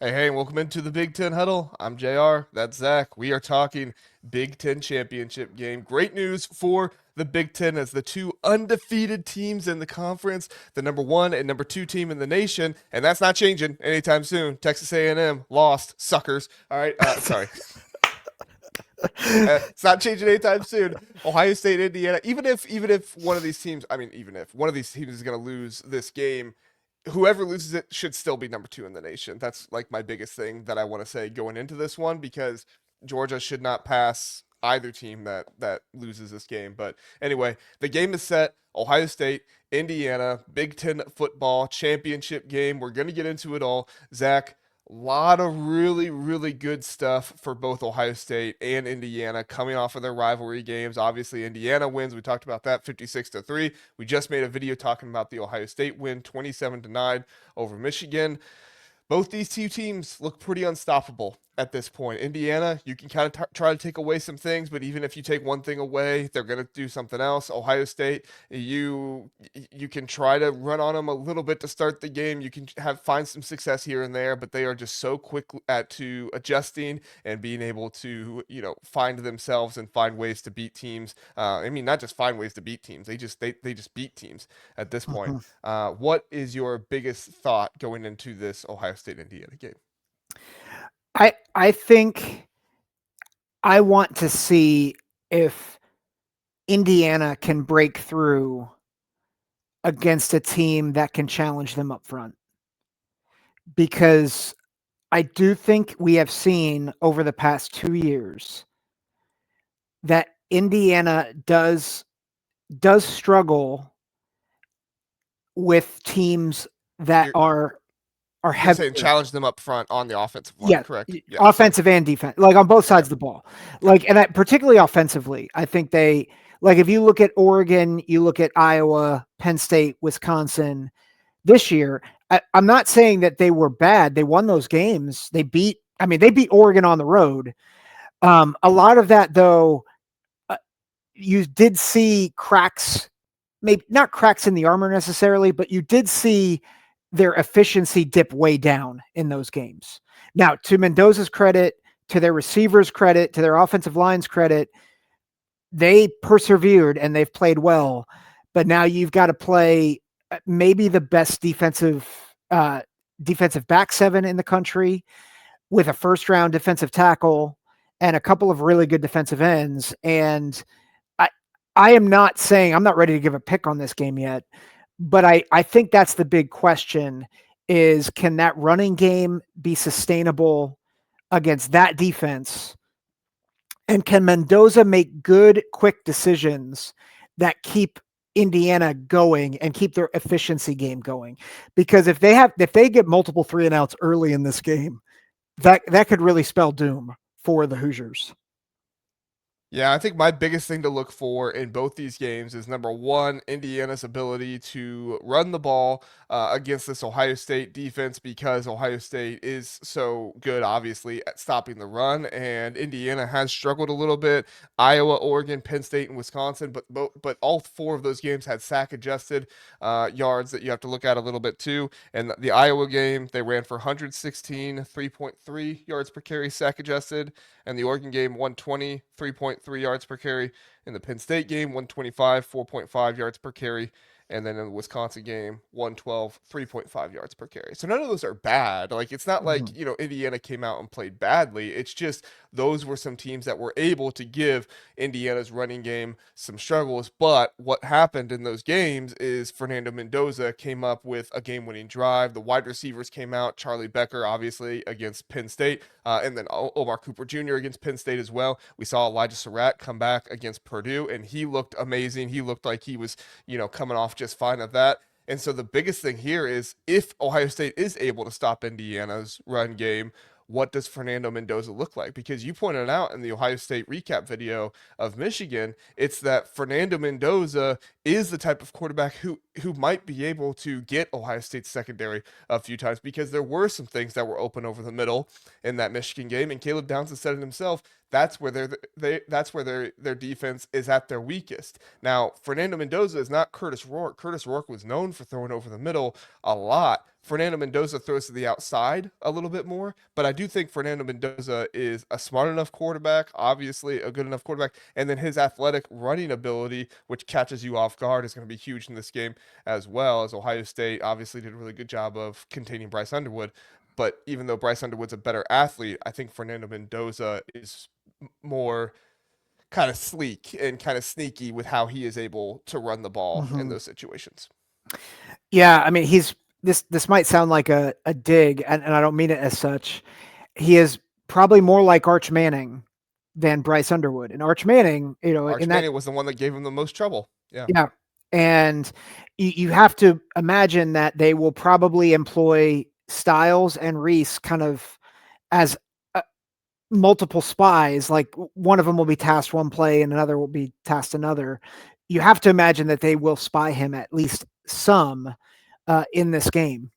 Hey, welcome into the Big Ten Huddle. I'm JR. That's Zach. We are talking Big Ten championship game. Great news for the Big Ten as the two undefeated teams in the conference, the number one and number two team in the nation, and that's not changing anytime soon. Texas A&M lost, suckers. All right, sorry. It's not changing anytime soon. Ohio State, Indiana. Even if one of these teams, even if one of these teams is going to lose this game, whoever loses it should still be number two in the nation. That's like my biggest thing that I want to say going into this one because Georgia should not pass either team that loses this game. But anyway, the game is set. Ohio State, Indiana, Big Ten football championship game. We're gonna get into it all. Zach, lot of really, really good stuff for both Ohio State and Indiana coming off of their rivalry games. Obviously, Indiana wins. We talked about that 56-3. We just made a video talking about the Ohio State win 27-9 over Michigan. Both these two teams look pretty unstoppable at this point. Indiana, you can kind of try to take away some things, but even if you take one thing away, they're going to do something else. Ohio State, you can try to run on them a little bit to start the game. You can find some success here and there, but they are just so quick at to adjusting and being able to find themselves and find ways to beat teams. Not just find ways to beat teams. They just beat teams at this point. Mhm. What is your biggest thought going into this Ohio State Indiana game? I think I want to see if Indiana can break through against a team that can challenge them up front. Because I do think we have seen over the past 2 years that Indiana does struggle with teams that You're are you're saying heavier. challenge them up front on the offensive line, Yeah, correct? Yeah, sorry. offensive and defense, like on both Yeah. sides of the ball. Particularly offensively, I think they like if you look at Oregon, you look at Iowa, Penn State, Wisconsin this year. I'm not saying that they were bad. They won those games. They beat Oregon on the road. A lot of that, though, uh, you did see cracks, maybe not cracks in the armor necessarily, but you did see their efficiency dip way down in those games. Now, to Mendoza's credit, to their receivers' credit, to their offensive line's credit, they persevered and they've played well. But now you've got to play maybe the best uh, defensive back seven in the country with a first round defensive tackle and a couple of really good defensive ends. And I I am not saying I'm not ready to give a pick on this game yet, but I think that's the big question is can that running game be sustainable against that defense? And can Mendoza make good, quick decisions that keep Indiana going and keep their efficiency game going? Because if they get multiple three and outs early in this game, that could really spell doom for the Hoosiers. Yeah, I think my biggest thing to look for in both these games is number one, Indiana's ability to run the ball against this Ohio State defense because Ohio State is so good, obviously, at stopping the run, and Indiana has struggled a little bit. Iowa, Oregon, Penn State, and Wisconsin, but all four of those games had sack adjusted yards that you have to look at a little bit too. And the Iowa game, they ran for 116, 3.3 yards per carry, sack adjusted, and the Oregon game 120, 3.3 yards per carry. In the Penn State game, 125, 4.5 yards per carry. And then in the Wisconsin game, 112, 3.5 yards per carry. So none of those are bad. Like, it's not like, Mhm. Indiana came out and played badly. It's just those were some teams that were able to give Indiana's running game some struggles. But what happened in those games is Fernando Mendoza came up with a game winning drive. The wide receivers came out. Charlie Becker, obviously, against Penn State, and then Omar Cooper Jr. against Penn State as well. We saw Elijah Surratt come back against Purdue, and he looked amazing. He looked like he was, coming off just fine of that. And so the biggest thing here is if Ohio State is able to stop Indiana's run game, what does Fernando Mendoza look like? Because you pointed out in the Ohio State recap video of Michigan, it's that Fernando Mendoza is the type of quarterback who might be able to get Ohio State's secondary a few times because there were some things that were open over the middle in that Michigan game. And Caleb Downs has said it himself. that's where that's where their defense is at their weakest. Now, Fernando Mendoza is not Curtis Rourke. Curtis Rourke was known for throwing over the middle a lot. Fernando Mendoza throws to the outside a little bit more, but I do think Fernando Mendoza is a smart enough quarterback, obviously a good enough quarterback, and then his athletic running ability, which catches you off guard, is going to be huge in this game as well. As Ohio State obviously did a really good job of containing Bryce Underwood. But even though Bryce Underwood's a better athlete, I think Fernando Mendoza is more kind of sleek and kind of sneaky with how he is able to run the ball in Mhm. those situations. Yeah, I mean, this might sound like a dig, and I don't mean it as such. He is probably more like Arch Manning than Bryce Underwood. And Arch Manning, in Arch that, Manning was the one that gave him the most trouble. Yeah. yeah, and you have to imagine that they will probably employ Styles and Reese kind of as multiple spies. Like one of them will be tasked one play, and another will be tasked another. You have to imagine that they will spy him at least some in this game.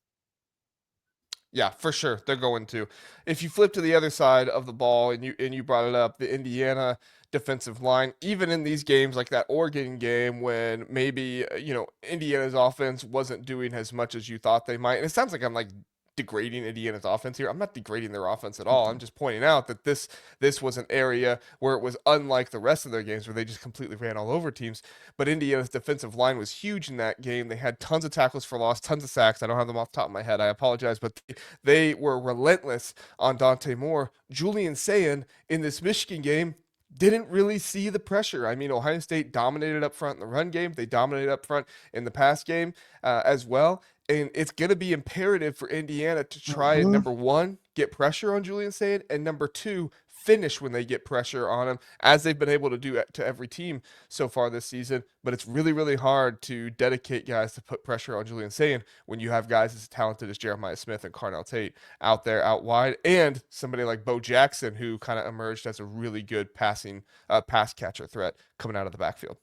Yeah, for sure. They're going to. If you flip to the other side of the ball and you brought it up, the Indiana defensive line, even in these games like that Oregon game when maybe Indiana's offense wasn't doing as much as you thought they might. And it sounds like I'm like degrading Indiana's offense here. I'm not degrading their offense at all. I'm just pointing out that this was an area where it was unlike the rest of their games where they just completely ran all over teams. But Indiana's defensive line was huge in that game. They had tons of tackles for loss, tons of sacks. I don't have them off the top of my head. I apologize, but they were relentless on Dante Moore. Julian Sayin in this Michigan game didn't really see the pressure. I mean, Ohio State dominated up front in the run game. They dominated up front in the pass game as well. And it's going to be imperative for Indiana to try and, Mhm. number one, get pressure on Julian Sayin, and number two, finish when they get pressure on him, as they've been able to do to every team so far this season. But it's really, really hard to dedicate guys to put pressure on Julian Sayin when you have guys as talented as Jeremiah Smith and Carnell Tate out there out wide, and somebody like Bo Jackson, who kind of emerged as a really good pass catcher threat coming out of the backfield.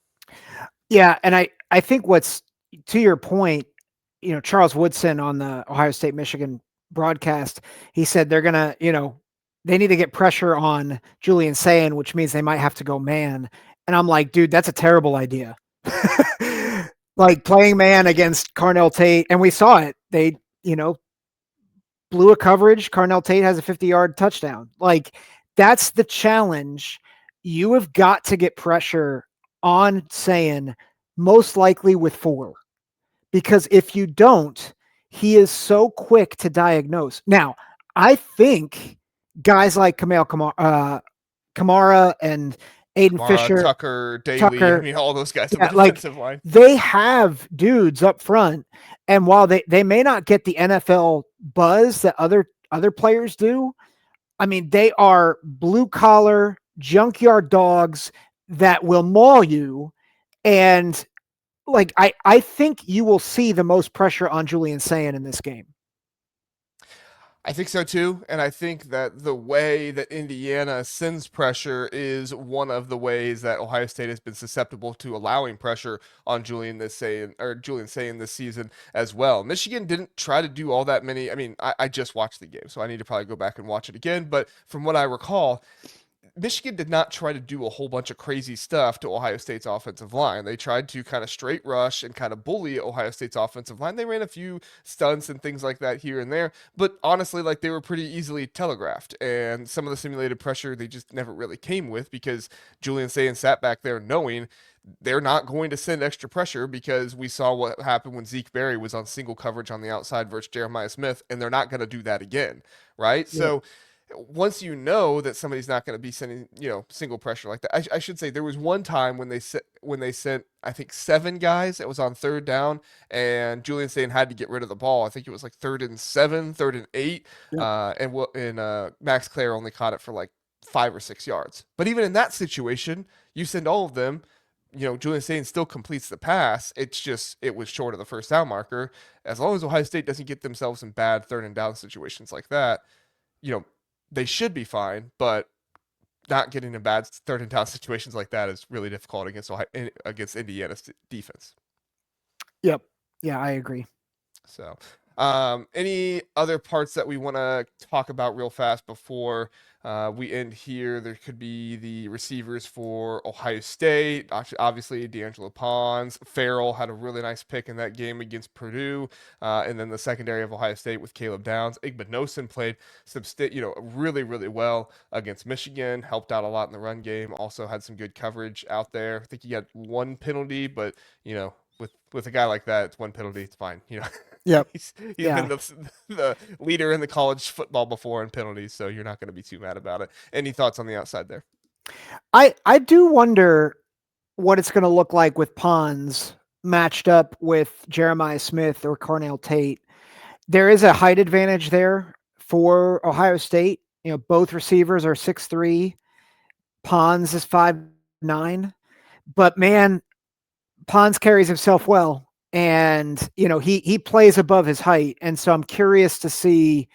Yeah, and I think what's to your point, Charles Woodson on the Ohio State Michigan broadcast, he said they're gonna, they need to get pressure on Julian Sayin, which means they might have to go man. And I'm like, dude, that's a terrible idea. Like playing man against Carnell Tate, and we saw it. They, you know, blew a coverage. Carnell Tate has a 50-yard touchdown. Like that's the challenge. You have got to get pressure on Sayin, most likely with 4. Because if you don't, he is so quick to diagnose. Now, I think guys like Kamara and Aiden Kamara, Fisher, Tucker, Daly, I Tucker, mean, all those guys on the yeah, like defensive line. they have dudes up front, and while they may not get the NFL buzz that other players do, I mean, they are blue collar junkyard dogs that will maul you. And like I think you will see the most pressure on Julian Sayin in this game. I think so too. And I think that the way that Indiana sends pressure is one of the ways that Ohio State has been susceptible to allowing pressure on Julian Sayin this season as well. Michigan didn't try to do all that many. I mean, I just watched the game, so I need to probably go back and watch it again. But from what I recall, Michigan did not try to do a whole bunch of crazy stuff to Ohio State's offensive line. They tried to kind of straight rush and kind of bully Ohio State's offensive line. They ran a few stunts and things like that here and there, but honestly, like they were pretty easily telegraphed. And some of the simulated pressure they just never really came with because Julian Sayin sat back there knowing they're not going to send extra pressure because we saw what happened when Zeke Berry was on single coverage on the outside versus Jeremiah Smith, and they're not going to do that again, right? Yep. So once you know that somebody's not going to be sending, single pressure like that. I should say there was one time when they sent I think 7 guys. It was on third down, and Julian Sayin had to get rid of the ball. I think it was like 3rd and 7, 3rd and 8, Yep. and Max Clare only caught it for like 5 or 6 yards. But even in that situation, you send all of them. Julian Sayin still completes the pass. It's just it was short of the first down marker. As long as Ohio State doesn't get themselves in bad 3rd and down situations like that, you know, they should be fine, but not getting in bad 3rd and down situations like that is really difficult against Indiana's defense. Yep. Yeah, I agree. So, Any other parts that we want to talk about real fast before we end here? There could be the receivers for Ohio State. Obviously, D'Angelo Pons. Farrell had a really nice pick in that game against Purdue. And then the secondary of Ohio State with Caleb Downs. Igbinosun played really, really well against Michigan. Helped out a lot in the run game. Also had some good coverage out there. I think he had one penalty, but, with a guy like that, it's one penalty. It's fine. Yep. He's Yeah. been the leader in the college football before in penalties, so you're not going to be too mad about it. Any thoughts on the outside there? I do wonder what it's going to look like with Pons matched up with Jeremiah Smith or Carnell Tate. There is a height advantage there for Ohio State. Both receivers are 6'3". Pons is 5'9". But man, Pons carries himself well. And, he plays above his height. And so I'm curious to see,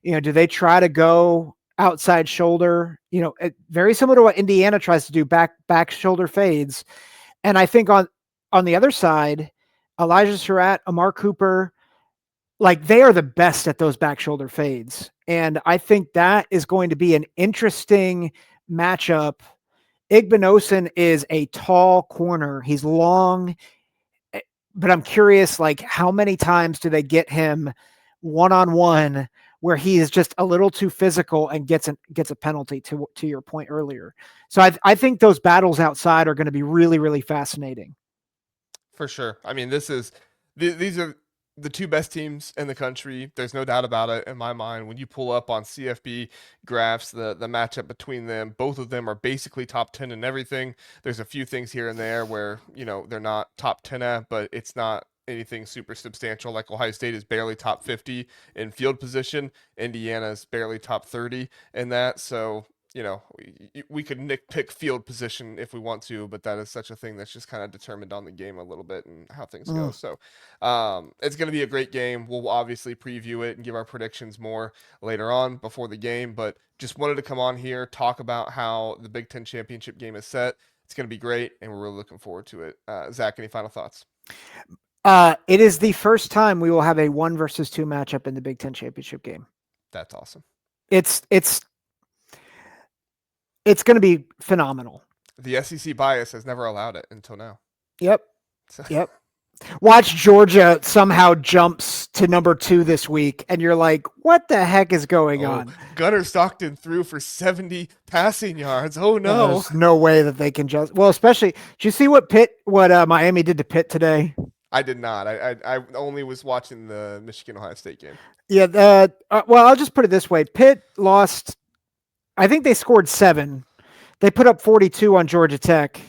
do they try to go outside shoulder, very similar to what Indiana tries to do, back shoulder fades. And I think on the other side, Elijah Surratt, Amar Cooper, like they are the best at those back shoulder fades. And I think that is going to be an interesting matchup. Igbinosun is a tall corner. He's long, but I'm curious, like how many times do they get him one-on-one where he is just a little too physical and gets a penalty to your point earlier. So I think those battles outside are going to be really, really fascinating. For sure. I mean, these are the two best teams in the country. There's no doubt about it in my mind. When you pull up on CFB graphs, the matchup between them, both of them are basically top 10 in everything. There's a few things here and there where, they're not top 10 at, but it's not anything super substantial. Like Ohio State is barely top 50 in field position. Indiana's barely top 30 in that. So we could nitpick field position if we want to, but that is such a thing that's just kind of determined on the game a little bit and how things go. So it's going to be a great game. We'll obviously preview it and give our predictions more later on before the game, but just wanted to come on here, talk about how the Big Ten championship game is set. It's going to be great, and we're really looking forward to it. Zach, any final thoughts? It is the first time we will have a 1 versus 2 matchup in the Big Ten championship game. That's awesome. It's going to be phenomenal. The SEC bias has never allowed it until now. Yep. Yep. Watch Georgia somehow jumps to number 2 this week, and you're like, what the heck is going on? Gunnar Stockton threw for 70 passing yards. Oh, no. There's no way that they can just – well, especially – did you see what Miami did to Pitt today? I did not. I only was watching the Michigan-Ohio State game. Yeah. Well, I'll just put it this way. Pitt lost – I think they scored 7. They put up 42 on Georgia Tech.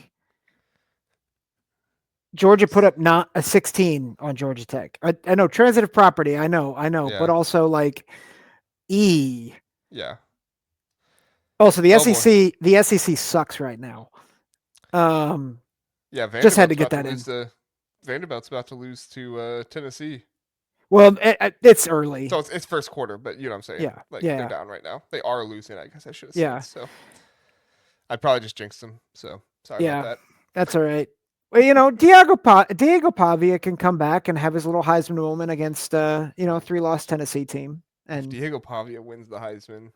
Georgia put up not a 16 on Georgia Tech. I know transitive property. I know, Yeah. but also like Yeah. Also, the SEC sucks right now. Yeah. Just had to get that in. Vanderbilt's about to lose to Tennessee. Well, it's early. So it's first quarter, but you know what I'm saying? Yeah. They're down right now. They are losing, I guess I should have said. Yeah. So I'd probably just jinx them. So sorry about that. That's all right. Well, Diego Pavia can come back and have his little Heisman moment against 3-loss Tennessee team. And if Diego Pavia wins the Heisman,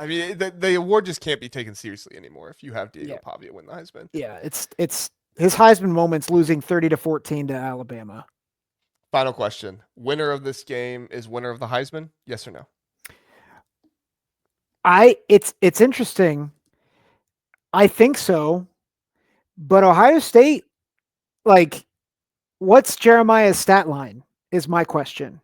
I mean, the award just can't be taken seriously anymore if you have Diego Pavia win the Heisman. Yeah, it's his Heisman moment's losing 30-14 to Alabama. Final question. Winner of this game is winner of the Heisman? Yes or no? It's interesting. I think so. But Ohio State, like, what's Jeremiah's stat line is my question.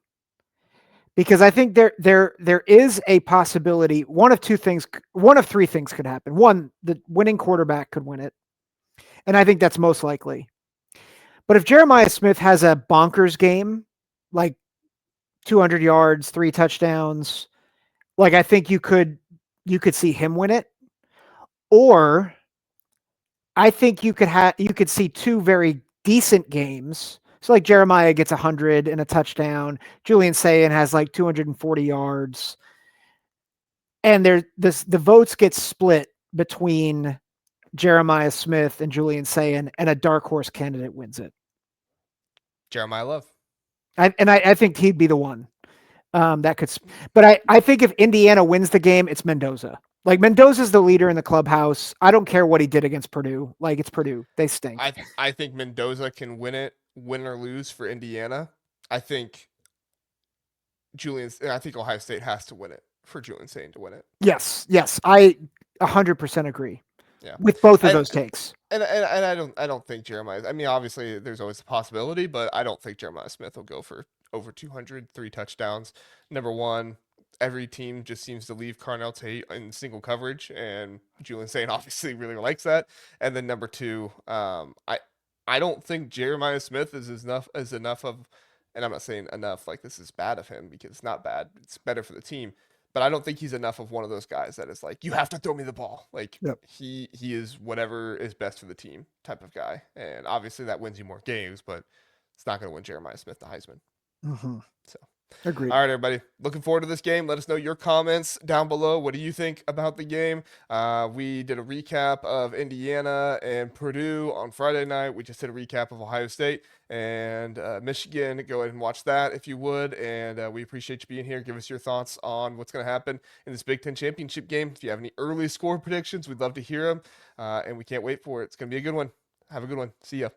Because I think there is a possibility. One of 3 things could happen. One, the winning quarterback could win it. And I think that's most likely. But if Jeremiah Smith has a bonkers game, like 200 yards, 3 touchdowns, like I think you could see him win it. Or I think you could see 2 very decent games. So like Jeremiah gets 100 and a touchdown. Julian Sayin has like 240 yards. And the votes get split between Jeremiah Smith and Julian Sayin, and a dark horse candidate wins it. Jeremiah Love. I think he'd be the one that could. But I think if Indiana wins the game, it's Mendoza. Like Mendoza's the leader in the clubhouse. I don't care what he did against Purdue. Like it's Purdue. They stink. I think Mendoza can win it, win or lose for Indiana. I think I think Ohio State has to win it for Julian Sayin to win it. Yes, I 100% agree. Yeah, with both of and those takes. and I don't think Jeremiah. I mean, obviously there's always a possibility, but I don't think Jeremiah Smith will go for over 200, 3 touchdowns. Number one, every team just seems to leave Carnell Tate in single coverage, and Julian Sayin obviously really likes that. And then number two, I don't think Jeremiah Smith is enough of, and I'm not saying enough like this is bad of him because it's not bad. It's better for the team. But I don't think he's enough of one of those guys that is like, you have to throw me the ball. Like Yep. he is whatever is best for the team type of guy. And obviously that wins you more games, but it's not going to win Jeremiah Smith the Heisman. Mm-hmm. So, agreed. All right, everybody. Looking forward to this game. Let us know your comments down below. What do you think about the game? We did a recap of Indiana and Purdue on Friday night. We just did a recap of Ohio State and Michigan. Go ahead and watch that if you would. And we appreciate you being here. Give us your thoughts on what's going to happen in this Big Ten championship game. If you have any early score predictions, we'd love to hear them. And we can't wait for it. It's going to be a good one. Have a good one. See ya.